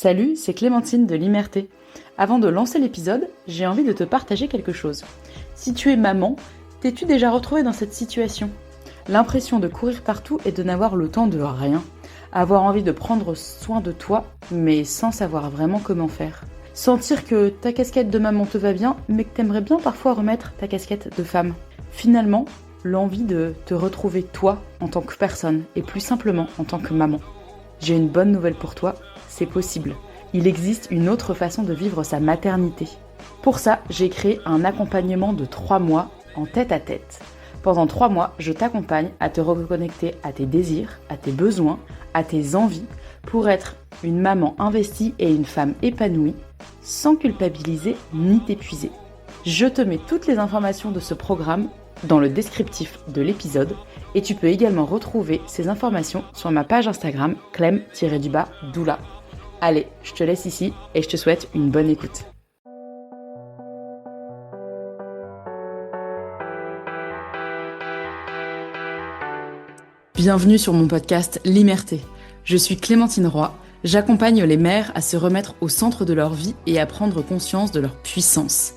Salut, c'est Clémentine de l'Imerté. Avant de lancer l'épisode, j'ai envie de te partager quelque chose. Si tu es maman, t'es-tu déjà retrouvée dans cette situation? L'impression de courir partout et de n'avoir le temps de rien. Avoir envie de prendre soin de toi, mais sans savoir vraiment comment faire. Sentir que ta casquette de maman te va bien, mais que t'aimerais bien parfois remettre ta casquette de femme. Finalement, l'envie de te retrouver toi en tant que personne et plus simplement en tant que maman. J'ai une bonne nouvelle pour toi, c'est possible. Il existe une autre façon de vivre sa maternité. Pour ça, j'ai créé un accompagnement de 3 mois en tête-à-tête. Pendant 3 mois, je t'accompagne à te reconnecter à tes désirs, à tes besoins, à tes envies, pour être une maman investie et une femme épanouie, sans culpabiliser ni t'épuiser. Je te mets toutes les informations de ce programme dans le descriptif de l'épisode et tu peux également retrouver ces informations sur ma page Instagram clem-doula. Allez, je te laisse ici et je te souhaite une bonne écoute. Bienvenue sur mon podcast L'Imerté. Je suis Clémentine Roy, j'accompagne les mères à se remettre au centre de leur vie et à prendre conscience de leur puissance.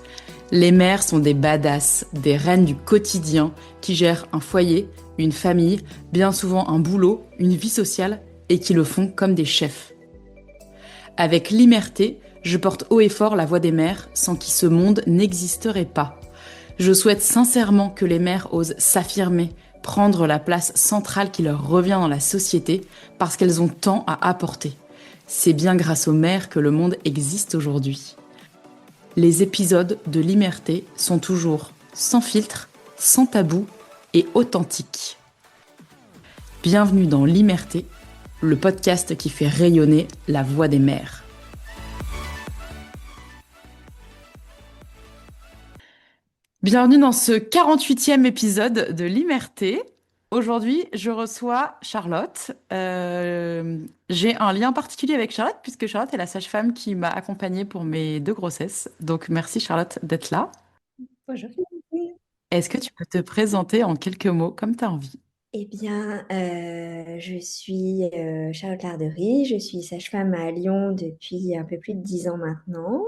Les mères sont des badass, des reines du quotidien qui gèrent un foyer, une famille, bien souvent un boulot, une vie sociale et qui le font comme des chefs. Avec L'Imerté, je porte haut et fort la voix des mères sans qui ce monde n'existerait pas. Je souhaite sincèrement que les mères osent s'affirmer, prendre la place centrale qui leur revient dans la société parce qu'elles ont tant à apporter. C'est bien grâce aux mères que le monde existe aujourd'hui. Les épisodes de L'Imerté sont toujours sans filtre, sans tabou et authentiques. Bienvenue dans L'Imerté, le podcast qui fait rayonner la voix des mères. Bienvenue dans ce 48e épisode de L'Imerté. Aujourd'hui, je reçois Charlotte. J'ai un lien particulier avec Charlotte puisque Charlotte est la sage-femme qui m'a accompagnée pour mes 2 grossesses. Donc merci Charlotte d'être là. Bonjour. Est-ce que tu peux te présenter en quelques mots comme tu as envie? Eh bien, je suis Charlotte Lardery, je suis sage-femme à Lyon depuis un peu plus de 10 ans maintenant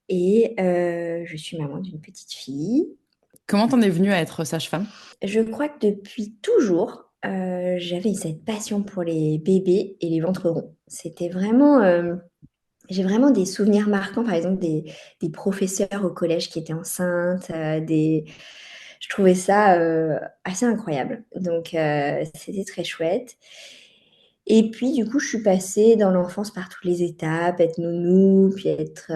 et je suis maman d'une petite fille. Comment t'en es venue à être sage-femme? Je crois que depuis toujours, j'avais cette passion pour les bébés et les ventres ronds. C'était vraiment, j'ai vraiment des souvenirs marquants, par exemple des professeurs au collège qui étaient enceintes, je trouvais ça assez incroyable. Donc, c'était très chouette. Et puis, du coup, je suis passée dans l'enfance par toutes les étapes, être nounou, puis être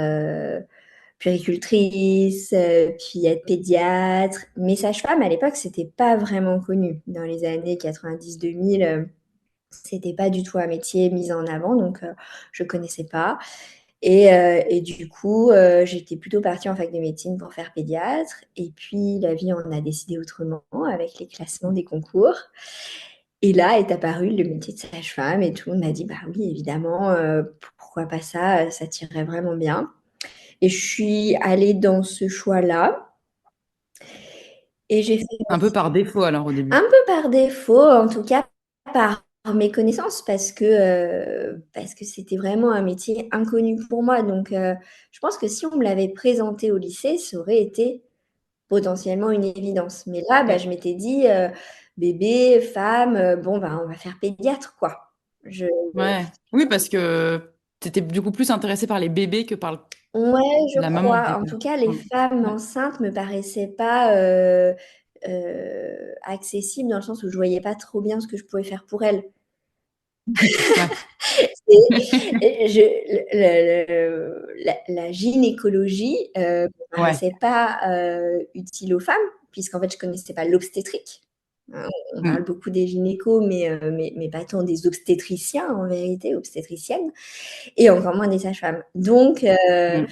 puéricultrice, puis être pédiatre. Mais sage-femme, à l'époque, c'était pas vraiment connu. Dans les années 90-2000, c'était pas du tout un métier mis en avant, donc je connaissais pas. Et du coup, j'étais plutôt partie en fac de médecine pour faire pédiatre. Et puis, la vie en a décidé autrement avec les classements des concours. Et là est apparu le métier de sage-femme et tout le monde m'a dit: «Bah oui, évidemment, pourquoi pas ça? Ça t'irait vraiment bien». Et je suis allée dans ce choix-là et j'ai fait Un peu par défaut alors au un début. peu par défaut, en tout cas par méconnaissance parce que c'était vraiment un métier inconnu pour moi. Donc, je pense que si on me l'avait présenté au lycée, ça aurait été potentiellement une évidence. Mais là, bah, Ok. je m'étais dit, bébé, femme, bon, bah, on va faire pédiatre, quoi. Je Ouais. Oui, parce que t'étais du coup plus intéressée par les bébés que par Ouais, je la maman au crois. En départ. tout cas, les Ouais. femmes Ouais. enceintes me paraissaient pas, accessibles dans le sens où je voyais pas trop bien ce que je pouvais faire pour elles. Ouais. Et je la gynécologie, me Ouais. paraissait pas, utile aux femmes puisqu'en fait, je connaissais pas l'obstétrique. Hein, on Mm. parle beaucoup des gynécos, mais pas tant des obstétriciens en vérité, obstétriciennes et encore moins des sages-femmes. Donc, Mm.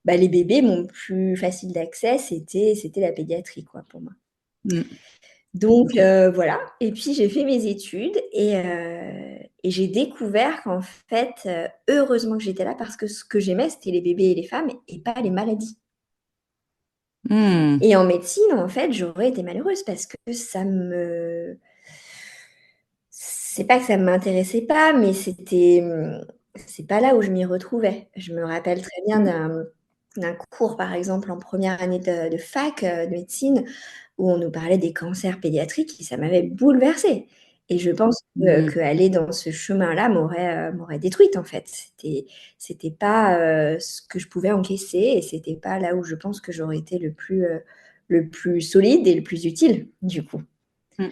bah, les bébés, mon plus facile d'accès, c'était la pédiatrie, quoi, pour moi. Mm. Donc, Ok. voilà. Et puis j'ai fait mes études et j'ai découvert qu'en fait, heureusement que j'étais là parce que ce que j'aimais, c'était les bébés et les femmes et pas les maladies. Mm. Et en médecine, en fait, j'aurais été malheureuse parce que ça me c'est pas que ça ne m'intéressait pas, mais c'est pas là où je m'y retrouvais. Je me rappelle très bien Mm. d'un cours, par exemple, en première année de fac de médecine, où on nous parlait des cancers pédiatriques et ça m'avait bouleversée. Et je pense Mm. que aller dans ce chemin-là m'aurait détruite, en fait. C'était pas ce que je pouvais encaisser et c'était pas là où je pense que j'aurais été le plus solide et le plus utile, du coup. Mm.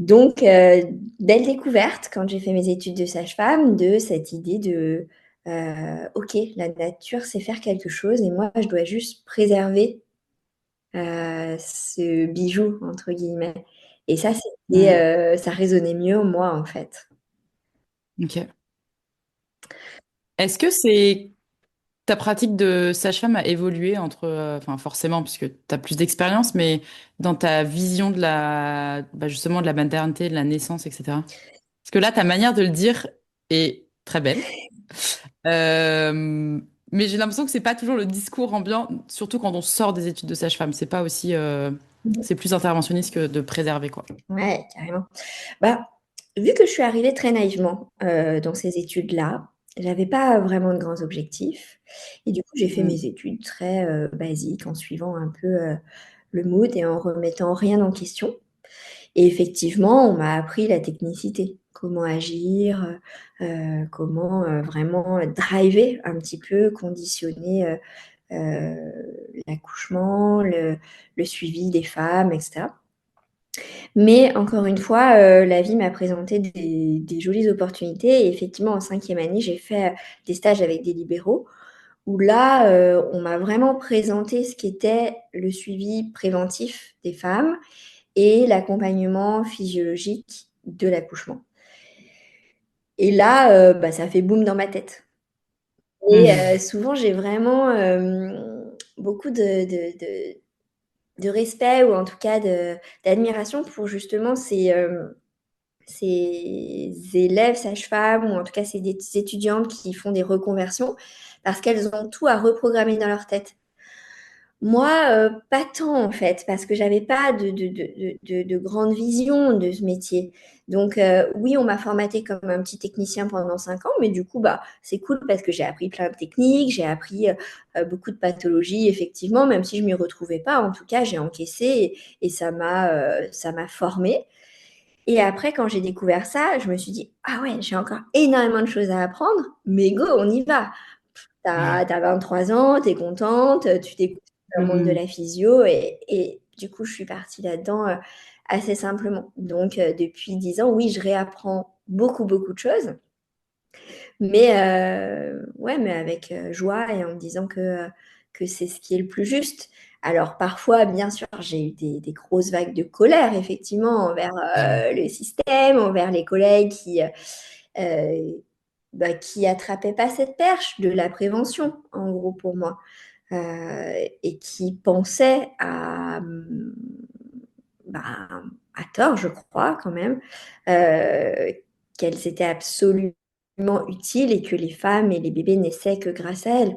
Donc, belle découverte quand j'ai fait mes études de sage-femme de cette idée de OK, la nature sait faire quelque chose et moi, je dois juste préserver ce bijou, entre guillemets. Et ça, Mm. ça résonnait mieux en moi, en fait. Ok. Est-ce que c'est ta pratique de sage-femme a évolué entre, enfin forcément puisque tu as plus d'expérience, mais dans ta vision de justement de la maternité, de la naissance, etc. Parce que là, ta manière de le dire est très belle. Euh, mais j'ai l'impression que c'est pas toujours le discours ambiant, surtout quand on sort des études de sage-femme. C'est pas aussi, c'est plus interventionniste que de préserver, quoi. Ouais, carrément. Bah, vu que je suis arrivée très naïvement dans ces études-là, j'avais pas vraiment de grands objectifs. Et du coup, j'ai fait Mm. mes études très basiques en suivant un peu le mood et en remettant rien en question. Et effectivement, on m'a appris la technicité, comment agir, comment vraiment driver un petit peu, conditionner l'accouchement, le suivi des femmes, etc. Mais encore une fois, la vie m'a présenté des jolies opportunités. Et effectivement, en 5e année, j'ai fait des stages avec des libéraux où là, on m'a vraiment présenté ce qu'était le suivi préventif des femmes et l'accompagnement physiologique de l'accouchement. Et là, bah, ça fait boum dans ma tête. Et Mm. souvent, j'ai vraiment beaucoup de respect ou en tout cas d'admiration pour justement ces élèves sages-femmes ou en tout cas ces étudiantes qui font des reconversions parce qu'elles ont tout à reprogrammer dans leur tête. Moi, pas tant en fait, parce que j'avais pas de grande vision de ce métier. Donc, oui, on m'a formaté comme un petit technicien pendant 5 ans, mais du coup, bah, c'est cool parce que j'ai appris plein de techniques, j'ai appris beaucoup de pathologies, effectivement, même si je m'y retrouvais pas. En tout cas, j'ai encaissé et ça m'a formée. Et après, quand j'ai découvert ça, je me suis dit, ah ouais, j'ai encore énormément de choses à apprendre, mais go, on y va. T'as 23 ans, t'es contente, tu découvres le monde de Mm. la physio et du coup, je suis partie là-dedans assez simplement. Donc, depuis 10 ans, oui, je réapprends beaucoup, beaucoup de choses, mais ouais, mais avec joie et en me disant que c'est ce qui est le plus juste. Alors, parfois, bien sûr, j'ai eu des grosses vagues de colère, effectivement, envers le système, envers les collègues euh, qui attrapaient pas cette perche de la prévention, en gros, pour moi et qui pensaient bah, à tort, je crois quand même, euh, qu'elles étaient absolument utiles et que les femmes et les bébés naissaient que grâce à elles.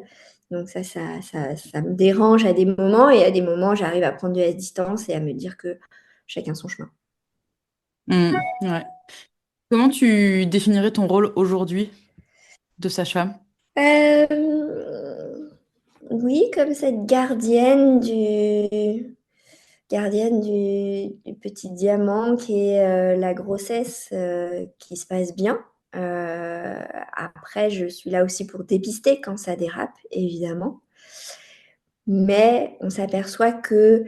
Donc ça me dérange à des moments et à des moments, j'arrive à prendre de la distance et à me dire que chacun son chemin. Mm. Ouais. Comment tu définirais ton rôle aujourd'hui de sage-femme? Euh, oui, comme cette gardienne du petit diamant qui est la grossesse qui se passe bien. Après, je suis là aussi pour dépister quand ça dérape, évidemment. Mais on s'aperçoit que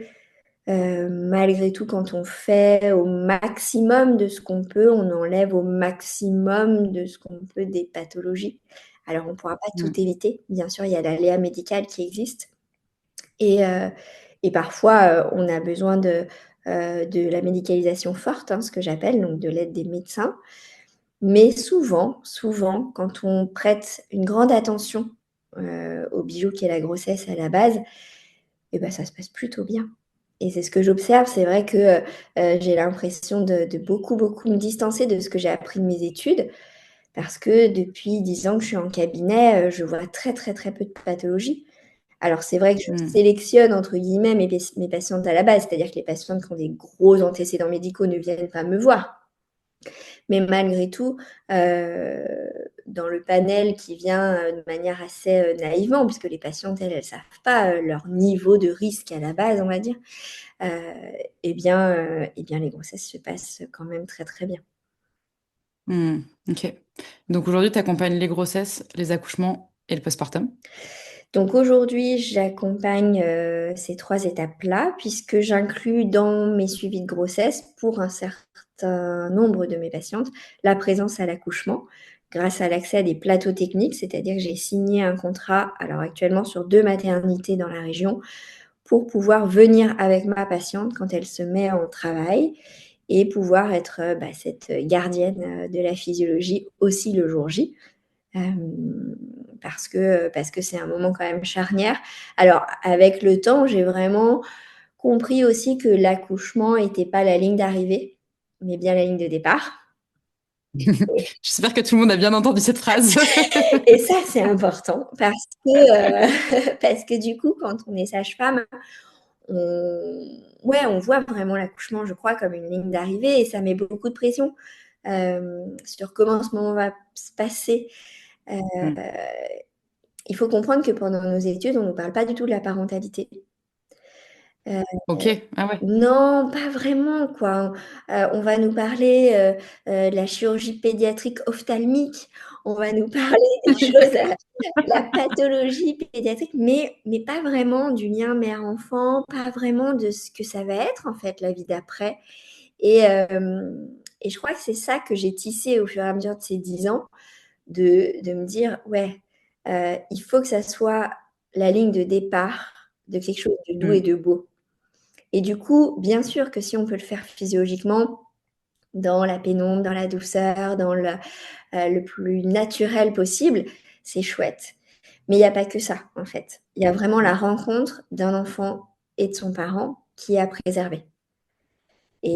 malgré tout, quand on fait au maximum de ce qu'on peut, on enlève au maximum de ce qu'on peut des pathologies. Alors, on ne pourra pas tout Mm. éviter. Bien sûr, il y a l'aléa médical qui existe. Et, euh, et parfois, on a besoin de la médicalisation forte, hein, ce que j'appelle, donc de l'aide des médecins. Mais souvent, souvent, quand on prête une grande attention au bijou qui est la grossesse à la base, eh ben, ça se passe plutôt bien. Et c'est ce que j'observe. C'est vrai que j'ai l'impression de beaucoup, beaucoup me distancer de ce que j'ai appris de mes études. Parce que depuis 10 ans que je suis en cabinet, je vois très, très, très peu de pathologies. Alors, c'est vrai que je Mm. sélectionne, entre guillemets, mes patientes à la base, c'est-à-dire que les patientes qui ont des gros antécédents médicaux ne viennent pas me voir. Mais malgré tout, dans le panel qui vient de manière assez naïvement, puisque les patientes, elles ne savent pas leur niveau de risque à la base, on va dire, les grossesses se passent quand même très très bien. Ok. Donc aujourd'hui, tu accompagnes les grossesses, les accouchements et le postpartum. Donc aujourd'hui, j'accompagne ces 3 étapes-là, puisque j'inclus dans mes suivis de grossesse, pour un certain nombre de mes patientes, la présence à l'accouchement, grâce à l'accès à des plateaux techniques, c'est-à-dire que j'ai signé un contrat, alors actuellement sur 2 maternités dans la région, pour pouvoir venir avec ma patiente quand elle se met en travail et pouvoir être cette gardienne de la physiologie aussi le jour J. Parce que c'est un moment quand même charnière. Alors, avec le temps, j'ai vraiment compris aussi que l'accouchement n'était pas la ligne d'arrivée, mais bien la ligne de départ. J'espère que tout le monde a bien entendu cette phrase. Et ça, c'est important parce que du coup, quand on est sage-femme, on voit vraiment l'accouchement, je crois, comme une ligne d'arrivée et ça met beaucoup de pression sur comment ce moment va se passer. Euh, Hmm. il faut comprendre que pendant nos études, on ne nous parle pas du tout de la parentalité. Euh, Ok, ah ouais. non, pas vraiment, quoi. On va nous parler de la chirurgie pédiatrique ophtalmique, on va nous parler des choses, la pathologie pédiatrique, mais pas vraiment du lien mère-enfant, pas vraiment de ce que ça va être, en fait, la vie d'après. Et je crois que c'est ça que j'ai tissé au fur et à mesure de ces 10 ans, de me dire, ouais, il faut que ça soit la ligne de départ de quelque chose de doux et Hmm. de beau. Et du coup, bien sûr que si on peut le faire physiologiquement, dans la pénombre, dans la douceur, dans le plus naturel possible, c'est chouette. Mais il n'y a pas que ça, en fait. Il y a vraiment la rencontre d'un enfant et de son parent qui est à préserver. Hmm.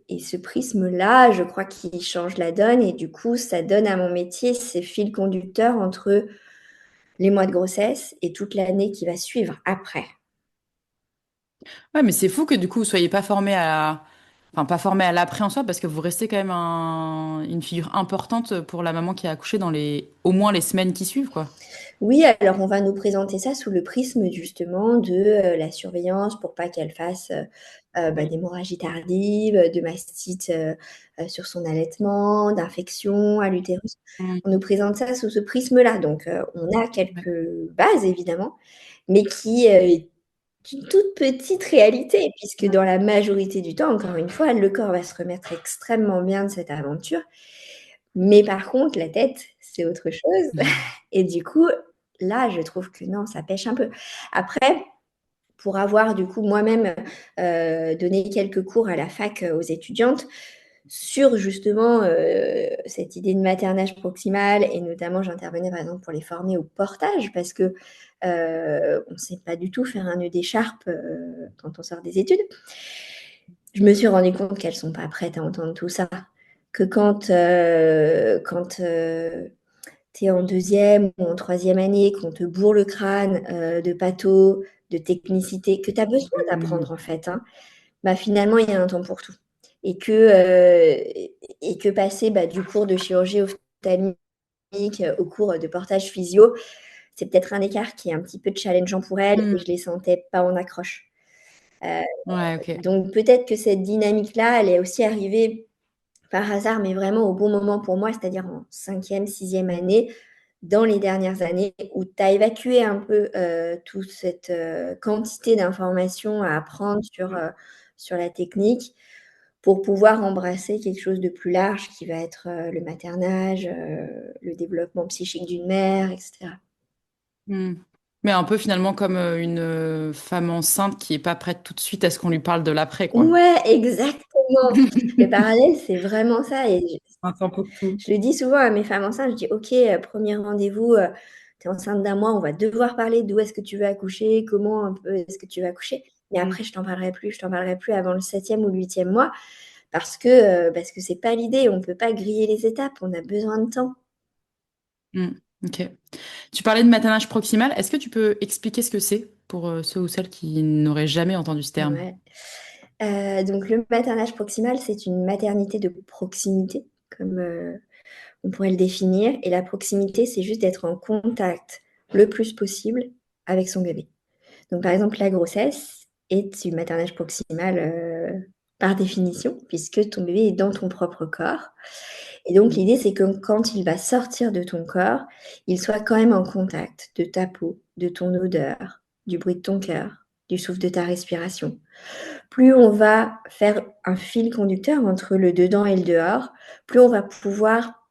Et ce prisme-là, je crois qu'il change la donne. Et du coup, ça donne à mon métier ces fils conducteurs entre les mois de grossesse et toute l'année qui va suivre après. Ouais, mais c'est fou que du coup, vous soyez pas formé à enfin, pas formé à l'après en soi, parce que vous restez quand même une figure importante pour la maman qui a accouché dans au moins les semaines qui suivent, quoi. Oui, alors on va nous présenter ça sous le prisme justement de la surveillance pour pas qu'elle fasse Oui. d'hémorragie tardive, de mastite sur son allaitement, d'infection à l'utérus. Hmm. On nous présente ça sous ce prisme-là. Donc on a Ouais. quelques bases évidemment, mais qui est une toute petite réalité, puisque dans la majorité du temps, encore une fois, le corps va se remettre extrêmement bien de cette aventure. Mais par contre, la tête, c'est autre chose. Et du coup, là, je trouve que non, ça pêche un peu. Après, pour avoir du coup moi-même donné quelques cours à la fac aux étudiantes sur justement cette idée de maternage proximal, et notamment j'intervenais par exemple pour les former au portage parce que on ne sait pas du tout faire un nœud d'écharpe quand on sort des études. Je me suis rendu compte qu'elles ne sont pas prêtes à entendre tout ça. Que quand tu es en deuxième ou en troisième année, qu'on te bourre le crâne de patho, de technicité, que tu as besoin Hmm. d'apprendre en fait, hein, bah, finalement, il y a un temps pour tout. Et que passer du cours de chirurgie ophtalmique au cours de portage physio, c'est peut-être un écart qui est un petit peu challengeant pour elles et Hmm. je les sentais pas en accroche. Euh, Ouais, ok. donc peut-être que cette dynamique-là, elle est aussi arrivée par hasard, mais vraiment au bon moment pour moi, c'est-à-dire en cinquième, sixième année, dans les dernières années, où tu as évacué un peu toute cette quantité d'informations à apprendre sur la technique pour pouvoir embrasser quelque chose de plus large qui va être le maternage, le développement psychique d'une mère, etc. Hmm. Mais un peu finalement comme une femme enceinte qui est pas prête tout de suite à ce qu'on lui parle de l'après, quoi. Ouais, exactement. Le parallèle, c'est vraiment ça. Et Un temps pour tout. je le dis souvent à mes femmes enceintes, je dis, OK, premier rendez-vous, tu es enceinte d'un mois, on va devoir parler d'où est-ce que tu veux accoucher, comment un peu est-ce que tu vas accoucher. Mais Hmm. après, je t'en parlerai plus avant le 7e ou le 8e mois parce que c'est pas l'idée, on peut pas griller les étapes, on a besoin de temps. Hmm. Ok. Tu parlais de maternage proximal. Est-ce que tu peux expliquer ce que c'est pour ceux ou celles qui n'auraient jamais entendu ce terme? Ouais. Donc le maternage proximal, c'est une maternité de proximité, comme on pourrait le définir. Et la proximité, c'est juste d'être en contact le plus possible avec son bébé. Donc, par exemple, la grossesse est une maternage proximal par définition, puisque ton bébé est dans ton propre corps. Et donc, Mm. l'idée, c'est que quand il va sortir de ton corps, il soit quand même en contact de ta peau, de ton odeur, du bruit de ton cœur, du souffle de ta respiration. Plus on va faire un fil conducteur entre le dedans et le dehors, plus on va pouvoir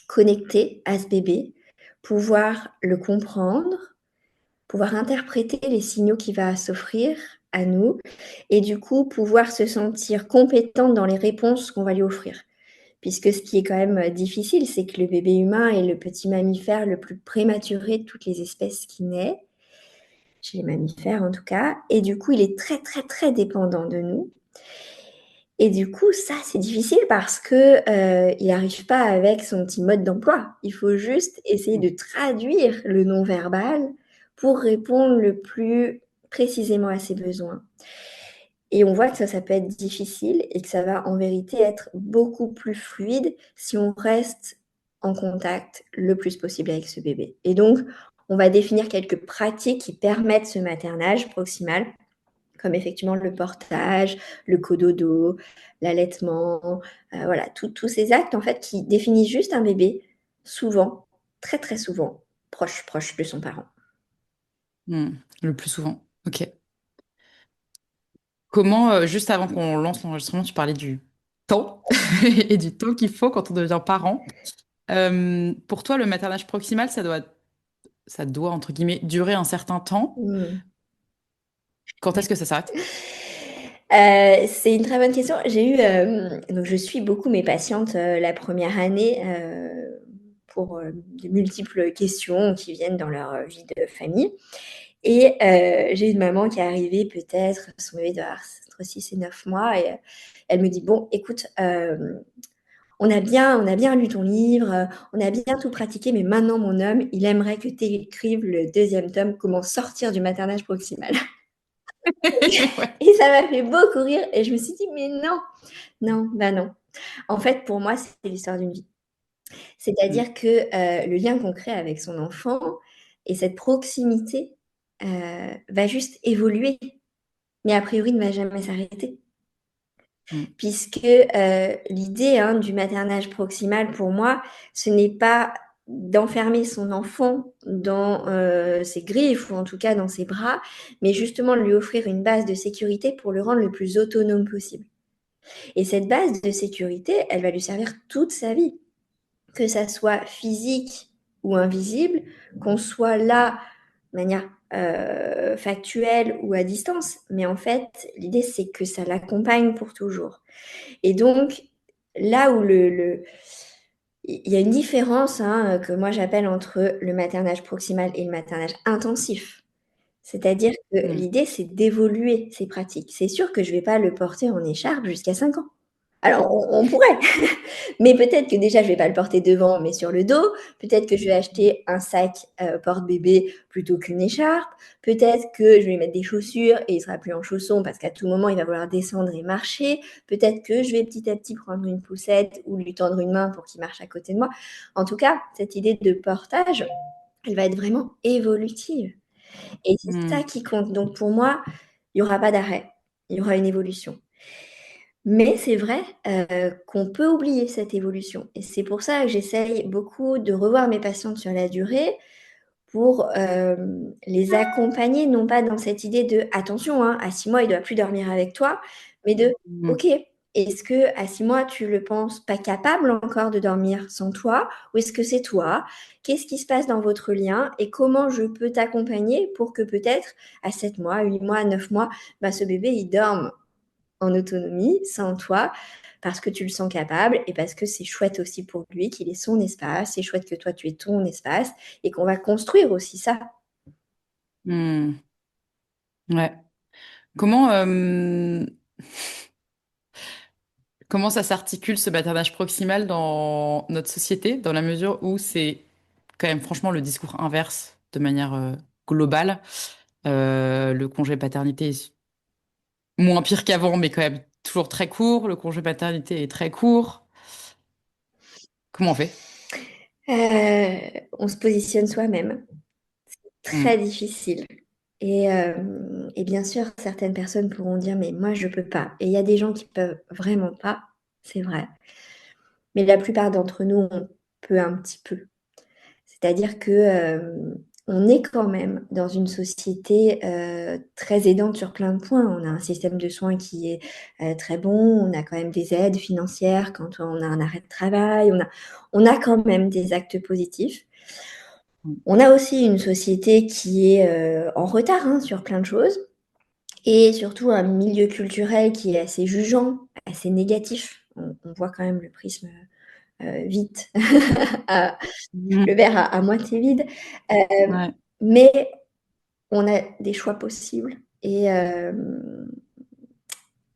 connecter à ce bébé, pouvoir le comprendre, pouvoir interpréter les signaux qui va s'offrir à nous et du coup pouvoir se sentir compétente dans les réponses qu'on va lui offrir. Puisque ce qui est quand même difficile, c'est que le bébé humain est le petit mammifère le plus prématuré de toutes les espèces qui naît, chez les mammifères en tout cas, et du coup il est très très très dépendant de nous. Et du coup, ça, c'est difficile parce que il n'arrive pas avec son petit mode d'emploi. Il faut juste essayer de traduire le non-verbal pour répondre le plus précisément à ses besoins. Et on voit que ça peut être difficile et que ça va en vérité être beaucoup plus fluide si on reste en contact le plus possible avec ce bébé. Et donc, on va définir quelques pratiques qui permettent ce maternage proximal comme effectivement le portage, le cododo, l'allaitement, voilà, tous ces actes en fait qui définissent juste un bébé, souvent, très très souvent, proche de son parent. Mm. Le plus souvent. Ok. Comment, juste avant qu'on lance l'enregistrement, tu parlais du temps et du temps qu'il faut quand on devient parent. Pour toi, le maternage proximal, ça doit, entre guillemets, durer un certain temps. Mmh. Quand est-ce que ça s'arrête? C'est une très bonne question. J'ai eu, donc je suis beaucoup mes patientes, la première année, pour, de multiples questions qui viennent dans leur, vie de famille et j'ai une maman qui est arrivée peut-être, son bébé doit avoir entre 6 et 9 mois et elle me dit: «Bon écoute, on a bien lu ton livre, on a bien tout pratiqué, mais maintenant mon homme, il aimerait que tu écrives le deuxième tome, comment sortir du maternage proximal». Ouais. Et ça m'a fait beaucoup rire et je me suis dit: «Mais non, non, bah non». En fait, pour moi, c'est l'histoire d'une vie. Mm. C'est-à-dire que, le lien qu'on crée avec son enfant et cette proximité, va juste évoluer, mais a priori ne va jamais s'arrêter. Mm. Puisque, l'idée, hein, du maternage proximal pour moi, ce n'est pas d'enfermer son enfant dans, ses griffes ou en tout cas dans ses bras, mais justement de lui offrir une base de sécurité pour le rendre le plus autonome possible. Et cette base de sécurité, elle va lui servir toute sa vie, que ça soit physique ou invisible, qu'on soit là de manière, factuelle ou à distance. Mais en fait, l'idée, c'est que ça l'accompagne pour toujours. Et donc, là où il y a une différence hein, que moi j'appelle entre le maternage proximal et le maternage intensif. C'est-à-dire que Mm. l'idée, c'est d'évoluer ces pratiques. C'est sûr que je ne vais pas le porter en écharpe jusqu'à 5 ans. Alors, on pourrait, mais peut-être que déjà, je vais pas le porter devant, mais sur le dos. Peut-être que je vais acheter un sac porte-bébé plutôt qu'une écharpe. Peut-être que je vais mettre des chaussures et il sera plus en chaussons parce qu'à tout moment, il va vouloir descendre et marcher. Peut-être que je vais petit à petit prendre une poussette ou lui tendre une main pour qu'il marche à côté de moi. En tout cas, cette idée de portage, elle va être vraiment évolutive. Et c'est ça Mm. qui compte. Donc pour moi, il y aura pas d'arrêt. Il y aura une évolution. Mais c'est vrai, qu'on peut oublier cette évolution et c'est pour ça que j'essaye beaucoup de revoir mes patientes sur la durée pour, les accompagner, non pas dans cette idée de: «Attention, hein, à 6 mois, il ne doit plus dormir avec toi», mais de: Mm. «OK, est-ce qu'à 6 mois, tu le penses pas capable encore de dormir sans toi? Ou est-ce que c'est toi? Qu'est-ce qui se passe dans votre lien et comment je peux t'accompagner pour que peut-être à 7 mois, 8 mois, 9 mois, bah, ce bébé, il dorme en autonomie, sans toi, parce que tu le sens capable et parce que c'est chouette aussi pour lui qu'il ait son espace, c'est chouette que toi tu aies ton espace et qu'on va construire aussi ça. Mm. Ouais. Comment, comment ça s'articule ce maternage proximal dans notre société, dans la mesure où c'est quand même franchement le discours inverse de manière globale. Le congé paternité est moins pire qu'avant, mais quand même toujours très court. Le congé paternité est très court. Comment on fait? On se positionne soi-même. Très Mm. difficile. Et bien sûr, certaines personnes pourront dire, mais moi, je peux pas. Et il y a des gens qui peuvent vraiment pas, c'est vrai. Mais la plupart d'entre nous, on peut un petit peu. C'est-à-dire que on est quand même dans une société très aidante sur plein de points. On a un système de soins qui est très bon, on a quand même des aides financières quand on a un arrêt de travail, on a quand même des actes positifs. Mm. On a aussi une société qui est en retard hein, sur plein de choses et surtout un milieu culturel qui est assez jugeant, assez négatif. On voit quand même le prisme vite, le Mm. verre à moitié vide. Euh, Ouais. mais on a des choix possibles et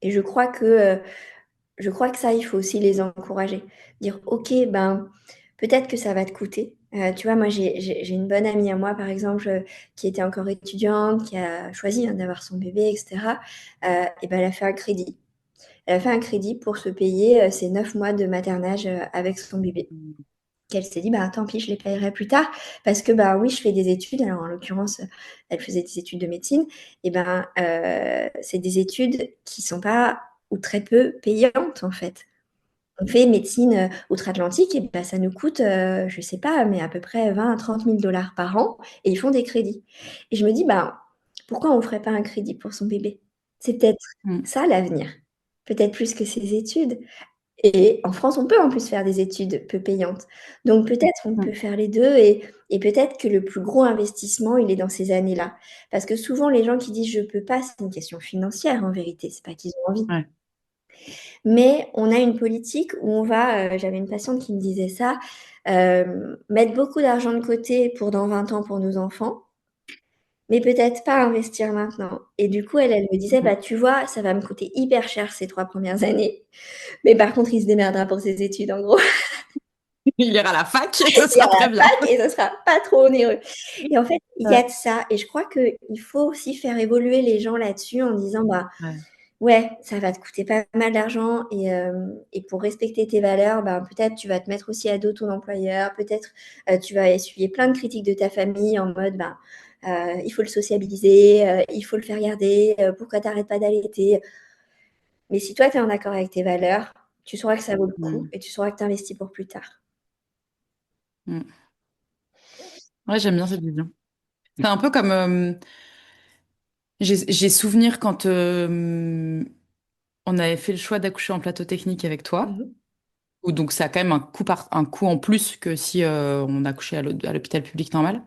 je crois que ça, il faut aussi les encourager. Dire, OK, ben, peut-être que ça va te coûter. Tu vois, moi, j'ai une bonne amie à moi, par exemple, qui était encore étudiante, qui a choisi hein, d'avoir son bébé, etc. Et ben, elle a fait un crédit. Elle a fait un crédit pour se payer ses 9 mois de maternage avec son bébé. Mm. Qu'elle s'est dit, bah, tant pis, je les payerai plus tard. Parce que, bah, oui, je fais des études. Alors, en l'occurrence, elle faisait des études de médecine. Et ben, c'est des études qui sont pas ou très peu payantes, en fait. On fait médecine outre-Atlantique et ben, ça nous coûte, je sais pas, mais à peu près 20 à 30 000 dollars par an. Et ils font des crédits. Et je me dis, bah, pourquoi on ferait pas un crédit pour son bébé? C'est peut-être Mm. ça l'avenir. Peut-être plus que ses études. Et en France, on peut en plus faire des études peu payantes. Donc peut-être on peut Mm. faire les deux et peut-être que le plus gros investissement, il est dans ces années-là. Parce que souvent, les gens qui disent je peux pas, c'est une question financière en vérité, c'est pas qu'ils ont envie. Ouais. Mais on a une politique où on va, j'avais une patiente qui me disait ça, mettre beaucoup d'argent de côté pour dans 20 ans pour nos enfants, mais peut-être pas investir maintenant. Et du coup, elle me disait, Mm. bah tu vois, ça va me coûter hyper cher ces 3 premières années. Mais par contre, il se démerdera pour ses études, en gros. Il ira à la fac et ce Il y sera aura très la bien. fac et ce sera pas trop onéreux. Et en fait, il y a Ouais. de ça. Et je crois qu'il faut aussi faire évoluer les gens là-dessus en disant, bah, Ouais. ouais, ça va te coûter pas mal d'argent et pour respecter tes valeurs, bah, peut-être tu vas te mettre aussi à dos ton employeur, peut-être tu vas essuyer plein de critiques de ta famille en mode, bah, il faut le sociabiliser, il faut le faire garder, pourquoi t'arrêtes pas d'allaiter? Mais si toi, tu es en accord avec tes valeurs, tu sauras que ça vaut le coup Mm. et tu sauras que tu investis pour plus tard. Mm. Ouais, j'aime bien cette vision. C'est un peu comme j'ai souvenir quand on avait fait le choix d'accoucher en plateau technique avec toi, Mhm. ou donc ça a quand même un coût en plus que si on accouchait à l'hôpital public normal.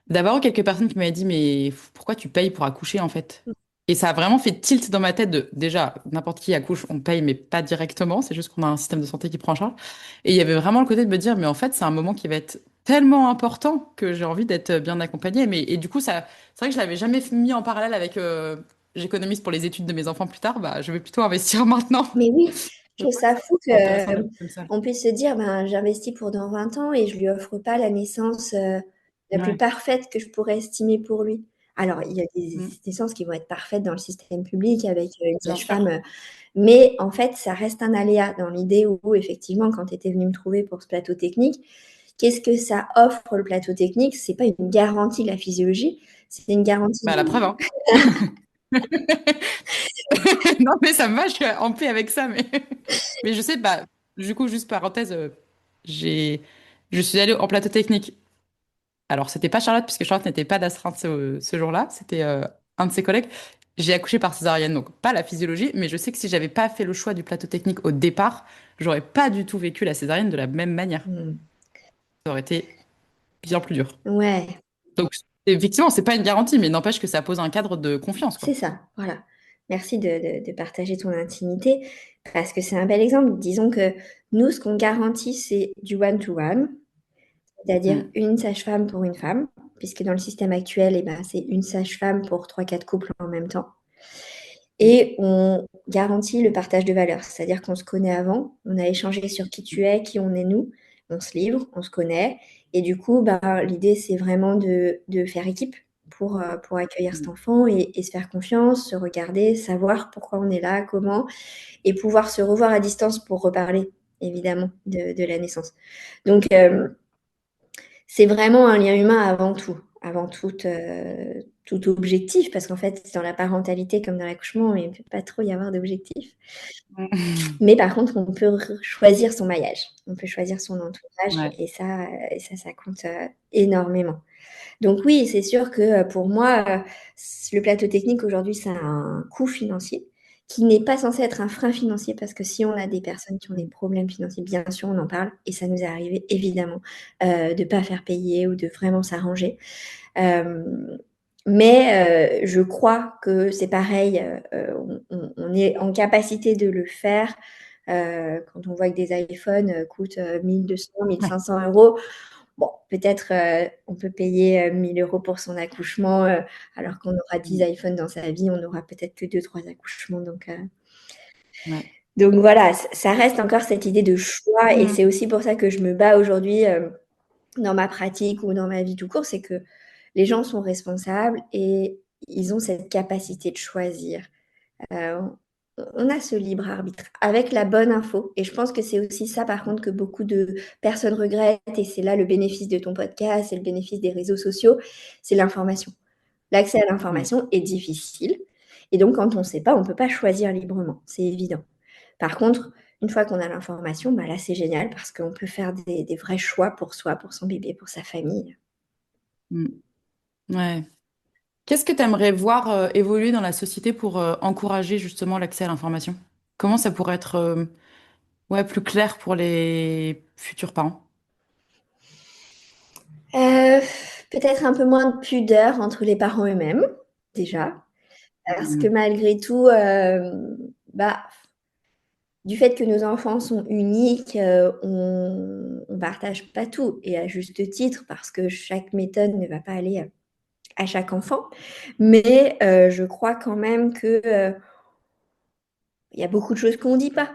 D'abord, quelques personnes qui m'avaient dit, mais pourquoi tu payes pour accoucher en fait? Et ça a vraiment fait tilt dans ma tête de, déjà, n'importe qui accouche, on paye, mais pas directement, c'est juste qu'on a un système de santé qui prend en charge. Et il y avait vraiment le côté de me dire, mais en fait, c'est un moment qui va être tellement important que j'ai envie d'être bien accompagnée. Mais, et du coup, c'est vrai que je l'avais jamais mis en parallèle avec, j'économise pour les études de mes enfants plus tard, bah, je vais plutôt investir maintenant. Mais oui, je Je trouve crois que ça fou c'est intéressant de le voir comme ça. qu'on puisse se dire, ben, j'investis pour dans 20 ans et je lui offre pas la naissance la plus Ouais. parfaite que je pourrais estimer pour lui. Alors, il y a des Mm. naissances qui vont être parfaites dans le système public avec une Bien sage-femme, sûr. mais en fait, ça reste un aléa dans l'idée où, effectivement, quand tu étais venu me trouver pour ce plateau technique, qu'est-ce que ça offre le plateau technique? C'est pas une garantie de la physiologie, c'est une garantie Bah, la preuve, hein. Non, mais ça me va, je suis en paix avec ça. Mais, mais je sais, bah, du coup, juste parenthèse, j'ai, je suis allée en plateau technique. Alors, c'était pas Charlotte, puisque Charlotte n'était pas d'astreinte ce jour-là. C'était un de ses collègues. J'ai accouché par césarienne, donc pas la physiologie, mais je sais que si j'avais pas fait le choix du plateau technique au départ, j'aurais pas du tout vécu la césarienne de la même manière. Hmm. Ça aurait été bien plus dur. Ouais, Donc, effectivement, c'est pas une garantie, mais n'empêche que ça pose un cadre de confiance, c'est quoi. ça, voilà. Merci de partager ton intimité parce que c'est un bel exemple. Disons que nous, ce qu'on garantit, c'est du one-to-one, c'est-à-dire Mm. une sage-femme pour une femme, puisque dans le système actuel, eh ben, c'est une sage-femme pour trois, quatre couples en même temps. Mm. Et on garantit le partage de valeurs, c'est-à-dire qu'on se connaît avant, on a échangé sur qui tu es, qui on est nous, on se livre, on se connaît. Et du coup, ben, l'idée, c'est vraiment de faire équipe pour accueillir cet Mm. enfant et se faire confiance, se regarder, savoir pourquoi on est là, comment, et pouvoir se revoir à distance pour reparler, évidemment, de la naissance. Donc, C'est vraiment un lien humain avant tout objectif, parce qu'en fait, dans la parentalité comme dans l'accouchement, il ne peut pas trop y avoir d'objectif. Mmh. Mais par contre, on peut choisir son maillage, on peut choisir son entourage Ouais. et ça compte énormément. Donc oui, c'est sûr que pour moi, le plateau technique aujourd'hui, ça a un coût financier qui n'est pas censé être un frein financier parce que si on a des personnes qui ont des Mmh. problèmes financiers, bien sûr, on en parle et ça nous est arrivé évidemment de ne pas faire payer ou de vraiment s'arranger. Mais je crois que c'est pareil, on est en capacité de le faire. Quand on voit que des iPhones coûtent 1200, Ouais. 1500 euros, bon, peut-être on peut payer 1000 euros pour son accouchement, alors qu'on aura 10 Mmh. iPhones dans sa vie, on n'aura peut-être que 2-3 accouchements. Ouais. Donc voilà, ça reste encore cette idée de choix et Mmh. c'est aussi pour ça que je me bats aujourd'hui dans ma pratique ou dans ma vie tout court, c'est que les gens sont responsables et ils ont cette capacité de choisir. Heu, on a ce libre arbitre avec la bonne info et je pense que c'est aussi ça par contre que beaucoup de personnes regrettent et c'est là le bénéfice de ton podcast, c'est le bénéfice des réseaux sociaux, c'est l'information. L'accès à Mmh. l'information est difficile et donc quand on ne sait pas, on ne peut pas choisir librement, c'est évident. Par contre, une fois qu'on a l'information, bah là, c'est génial parce qu'on peut faire des vrais choix pour soi, pour son bébé, pour sa famille. Mmh. Ouais. Qu'est-ce que tu aimerais voir évoluer dans la société pour encourager justement l'accès à l'information? Comment ça pourrait être ouais, plus clair pour les futurs parents? Heu, peut-être un peu moins de pudeur entre les parents eux-mêmes, déjà. Parce que Mmh. malgré tout, bah, du fait que nos enfants sont uniques, on partage pas tout et à juste titre parce que chaque méthode ne va pas aller, à chaque enfant. Mais, je crois quand même que, il y a beaucoup de choses qu'on dit pas.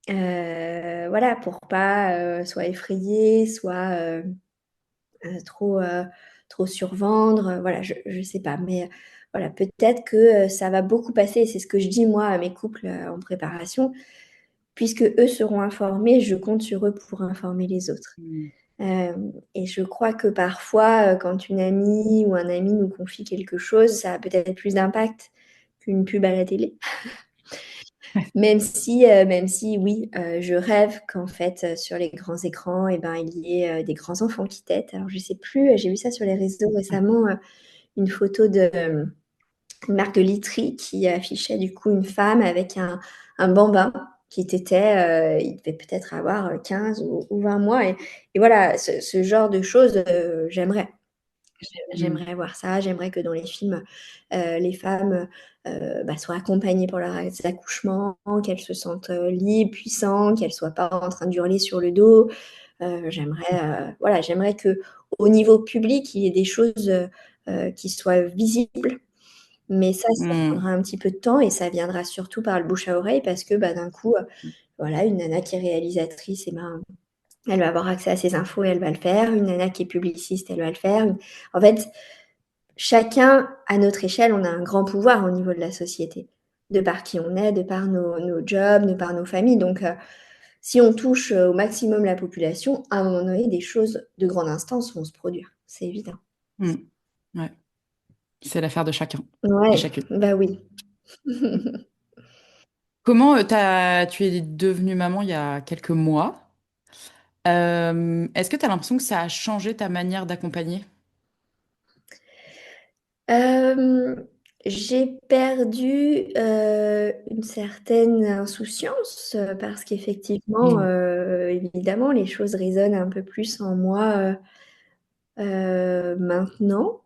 Voilà, pour pas, soit effrayer, soit, trop survendre, voilà, je sais pas. Mais, voilà, peut-être que, ça va beaucoup passer et c'est ce que je dis moi à mes couples, en préparation. Puisque eux seront informés, je compte sur eux pour informer les autres. Mmh. Et je crois que parfois, quand une amie ou un ami nous confie quelque chose, ça a peut-être plus d'impact qu'une pub à la télé. Même si oui, je rêve qu'en fait, sur les grands écrans et ben, il y ait, des grands enfants qui tètent. Alors je sais plus, j'ai vu ça sur les réseaux récemment, une photo de une marque de literie qui affichait du coup une femme avec un bambin qui tétait, il devait peut-être avoir 15 ou 20 mois et voilà, ce genre de choses, j'aimerais. Mmh. J'aimerais voir ça, j'aimerais que dans les films, les femmes, bah, soient accompagnées pour leurs accouchements, qu'elles se sentent, libres, puissantes, qu'elles soient pas en train d'hurler sur le dos. Voilà, j'aimerais qu'au niveau public, il y ait des choses, qui soient visibles mais ça Mmh. prendra un petit peu de temps et ça viendra surtout par le bouche à oreille parce que, bah, d'un coup, voilà, une nana qui est réalisatrice et ben, elle va avoir accès à ces infos et elle va le faire. Une nana qui est publiciste, elle va le faire. En fait, chacun à notre échelle, on a un grand pouvoir au niveau de la société, de par qui on est, de par nos jobs, de par nos familles. Donc, si on touche, au maximum la population, à un moment donné, des choses de grande instance vont se produire. C'est évident. Mmh. Ouais. C'est l'affaire de chacun et Ouais, chacune. bah oui. Comment tu es devenue maman il y a quelques mois? Est-ce que tu as l'impression que ça a changé ta manière d'accompagner? Hem, j'ai perdu, une certaine insouciance, parce qu'effectivement, Mmh. évidemment, les choses résonnent un peu plus en moi, maintenant.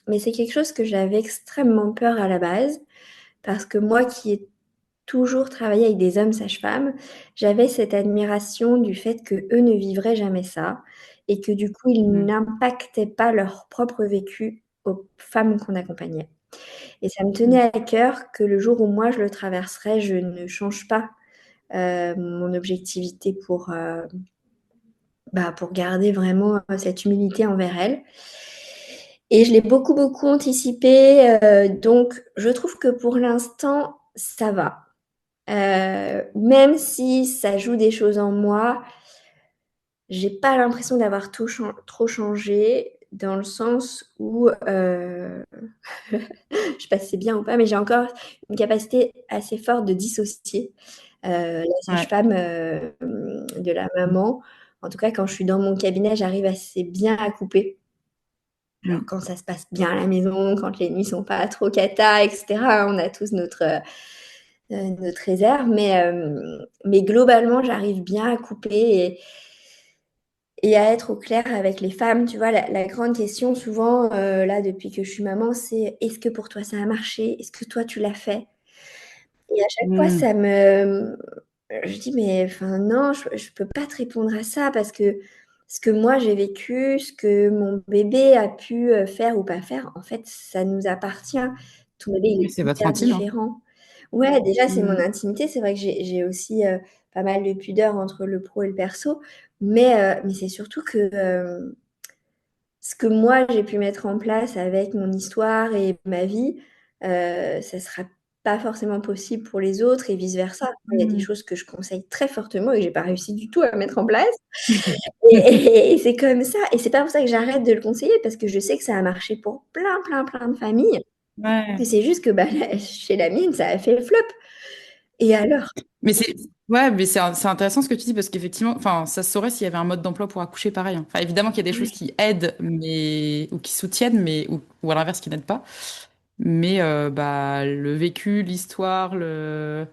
Mais c'est quelque chose que j'avais extrêmement peur à la base, parce que moi qui ai toujours travaillé avec des hommes sages-femmes, j'avais cette admiration du fait qu'eux ne vivraient jamais ça et que du coup, ils Mmh. n'impactaient pas leur propre vécu aux femmes qu'on accompagnait et ça me Mmh. tenait à cœur que le jour où moi je le traverserais, je ne change pas, mon objectivité pour garder vraiment, cette humilité envers elles et je l'ai beaucoup, beaucoup anticipé, donc je trouve que pour l'instant, ça va. Même si ça joue des choses en moi, j'ai pas l'impression d'avoir trop changé dans le sens où je sais pas si c'est bien ou pas, mais j'ai encore une capacité assez forte de dissocier la Ouais. sage-femme de la maman. En tout cas, quand je suis dans mon cabinet, j'arrive assez bien à couper. Alors, Mm. quand ça se passe bien à la maison, quand les nuits sont pas trop cata, etc., on a tous notre réserve, mais globalement, j'arrive bien à couper et à être au clair avec les femmes. Tu vois, la grande question, souvent, là, depuis que je suis maman, c'est est-ce que pour toi ça a marché? Est-ce que toi tu l'as fait? Et à chaque fois, Mm. je dis, mais enfin, non, je peux pas te répondre à ça parce que ce que moi j'ai vécu, ce que mon bébé a pu faire ou pas faire, en fait, ça nous appartient. Ton bébé, il Oui, est c'est votre hyper intime, hein. différent. Ouais, déjà, c'est mon Mm. intimité. C'est vrai que j'ai aussi pas mal de pudeur entre le pro et le perso. Mais c'est surtout que ce que moi j'ai pu mettre en place avec mon histoire et ma vie, ça sera pas forcément possible pour les autres et vice versa. Il y a des Mm. choses que je conseille très fortement et que j'ai pas réussi du tout à mettre en place et c'est comme ça et c'est pas pour ça que j'arrête de le conseiller parce que je sais que ça a marché pour plein, plein, plein de familles. Ouais. Mais c'est juste que, bah, chez la mienne, ça a fait le flop et alors? Mais c'est ouais, mais c'est intéressant ce que tu dis parce qu'effectivement, enfin, ça se saurait s'il y avait un mode d'emploi pour accoucher pareil, hein. Enfin, évidemment qu'il y a des choses Ouais. qui aident, mais ou qui soutiennent, mais ou à l'inverse qui n'aident pas. Mais bah le vécu, l'histoire, le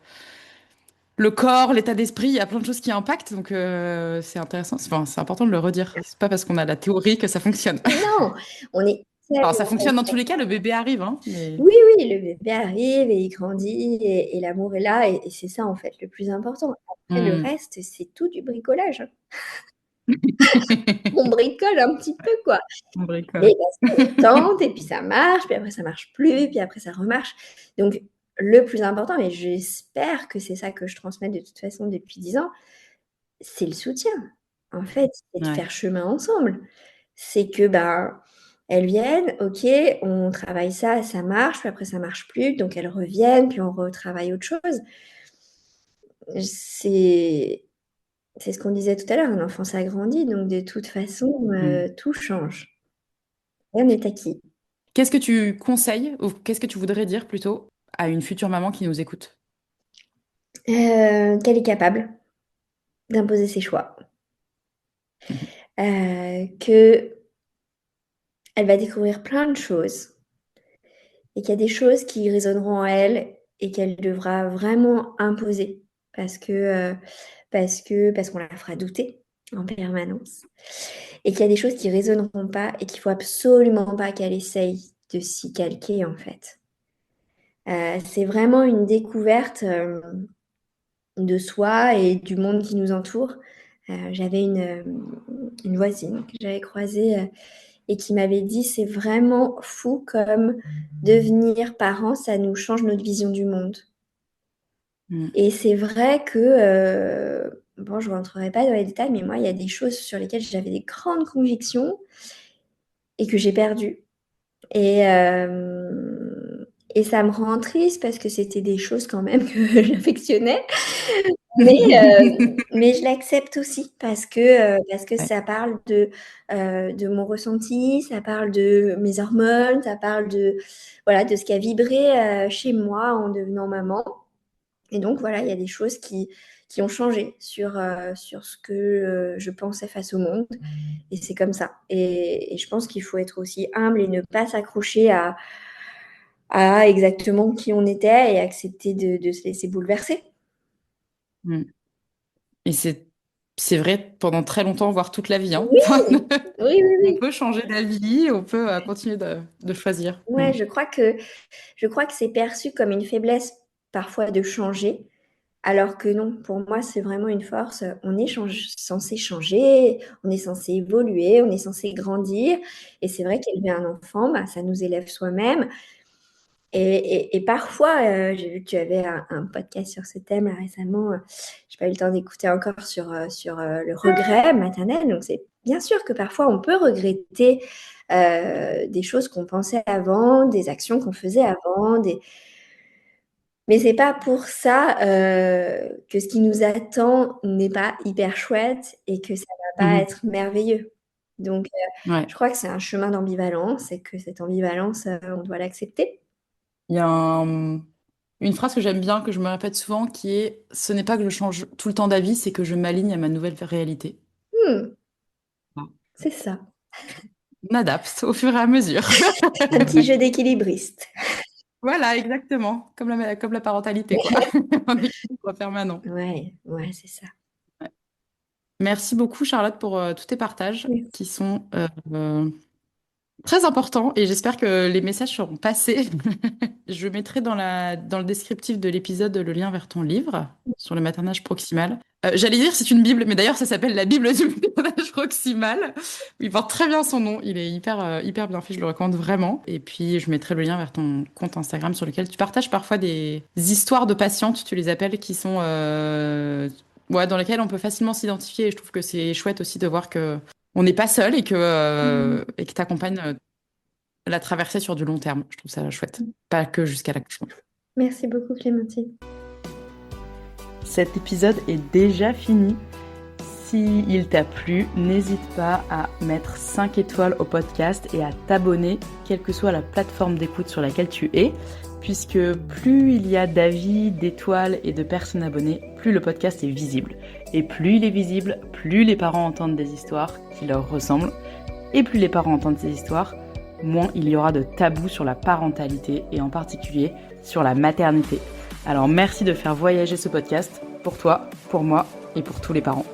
corps, l'état d'esprit, il y a plein de choses qui impactent, donc c'est intéressant. Enfin, c'est important de le redire. C'est pas parce qu'on a la théorie que ça fonctionne. Mais non, on est Enfin, ça tellement fonctionne dans tous les cas. Le bébé arrive, hein. Mais oui, oui, le bébé arrive et il grandit et l'amour est là et c'est ça en fait le plus important. Après le Hmm. reste, c'est tout du bricolage, hein. On bricole un petit peu quoi. On Mais bricole. parce qu'on tente et puis ça marche, puis après ça marche plus, puis après ça remarche. Donc le plus important et j'espère que c'est ça que je transmets de toute façon depuis 10 ans, c'est le soutien. En fait, c'est de Ouais. faire chemin ensemble. C'est que, ben, elles viennent, OK, on travaille ça, ça marche, puis après ça marche plus, donc elles reviennent, puis on retravaille autre chose. C'est c'est ce qu'on disait tout à l'heure, un enfant ça grandit, donc de toute façon, Hmm. tout change. Rien n'est acquis. Qu'est-ce que tu conseilles, ou qu'est-ce que tu voudrais dire plutôt à une future maman qui nous écoute? Qu'elle est capable d'imposer ses choix, qu'elle va découvrir plein de choses et qu'il y a des choses qui résonneront en elle et qu'elle devra vraiment imposer parce que, parce qu'on la fera douter en permanence et qu'il y a des choses qui résonneront pas et qu'il faut absolument pas qu'elle essaye de s'y calquer, en fait. C'est vraiment une découverte, de soi et du monde qui nous entoure. J'avais une voisine que j'avais croisée, et qui m'avait dit: «C'est vraiment fou comme devenir parent, ça nous change notre vision du monde». Hmm. Et c'est vrai que, bon, je rentrerai pas dans les détails, mais moi, il y a des choses sur lesquelles j'avais des grandes convictions et que j'ai perdues. Et et ça me rend triste parce que c'était des choses quand même que j'affectionnais. Mais je l'accepte aussi parce que Ouais. ça parle de mon ressenti, ça parle de mes hormones, ça parle de voilà, de ce qui a vibré, chez moi en devenant maman. Et donc voilà, il y a des choses qui ont changé sur ce que, je pensais face au monde et c'est comme ça. Et je pense qu'il faut être aussi humble et ne pas s'accrocher à exactement qui on était et accepter de se laisser bouleverser. Hmm. Et c'est vrai pendant très longtemps, voire toute la vie, hein. Oui! Oui, oui, On oui. peut changer d'avis, on peut continuer de choisir. Hmm. Ouais, je crois que c'est perçu comme une faiblesse parfois de changer, alors que non, pour moi, c'est vraiment une force. On est censé changer, on est censé évoluer, on est censé grandir. Et c'est vrai qu'élever un enfant, bah, ça nous élève soi-même. Et parfois, j'ai vu que tu avais un podcast sur ce thème là, récemment. J'ai pas eu le temps d'écouter encore sur le regret maternel. Donc c'est bien sûr que parfois on peut regretter des choses qu'on pensait avant, des actions qu'on faisait avant, Mais c'est pas pour ça que ce qui nous attend n'est pas hyper chouette et que ça va pas Mhm. être merveilleux. Donc, Ouais. je crois que c'est un chemin d'ambivalence et que cette ambivalence, on doit l'accepter. Il y a une phrase que j'aime bien, que je me répète souvent, qui est: ce n'est pas que je change tout le temps d'avis, c'est que je m'aligne à ma nouvelle réalité. Hmm, Voilà. c'est ça. On adapte au fur et à mesure. Un petit jeu d'équilibriste. Voilà, exactement. Comme la parentalité, quoi. Un équilibre permanent. Ouais, ouais, c'est ça. Ouais. Merci beaucoup, Charlotte, pour tous tes partages Oui. qui sont très importants et j'espère que les messages seront passés. Je mettrai dans le descriptif de l'épisode le lien vers ton livre sur le maternage proximal. J'allais dire c'est une Bible, mais d'ailleurs ça s'appelle la Bible du maternage proximal. Il porte très bien son nom, il est hyper bien fait, je le recommande vraiment. Et puis je mettrai le lien vers ton compte Instagram sur lequel tu partages parfois des histoires de patientes, tu les appelles, qui sont ouais, dans lesquelles on peut facilement s'identifier. Et je trouve que c'est chouette aussi de voir que on n'est pas seul et que tu accompagnes la traversée sur du long terme. Je trouve ça chouette. Pas que jusqu'à l'accouchement. Merci beaucoup, Clémentine. Cet épisode est déjà fini. S'il t'a plu, n'hésite pas à mettre 5 étoiles au podcast et à t'abonner, quelle que soit la plateforme d'écoute sur laquelle tu es, puisque plus il y a d'avis, d'étoiles et de personnes abonnées, plus le podcast est visible. Et plus il est visible, plus les parents entendent des histoires qui leur ressemblent. Et plus les parents entendent ces histoires, moins il y aura de tabous sur la parentalité et en particulier sur la maternité. Alors merci de faire voyager ce podcast pour toi, pour moi et pour tous les parents.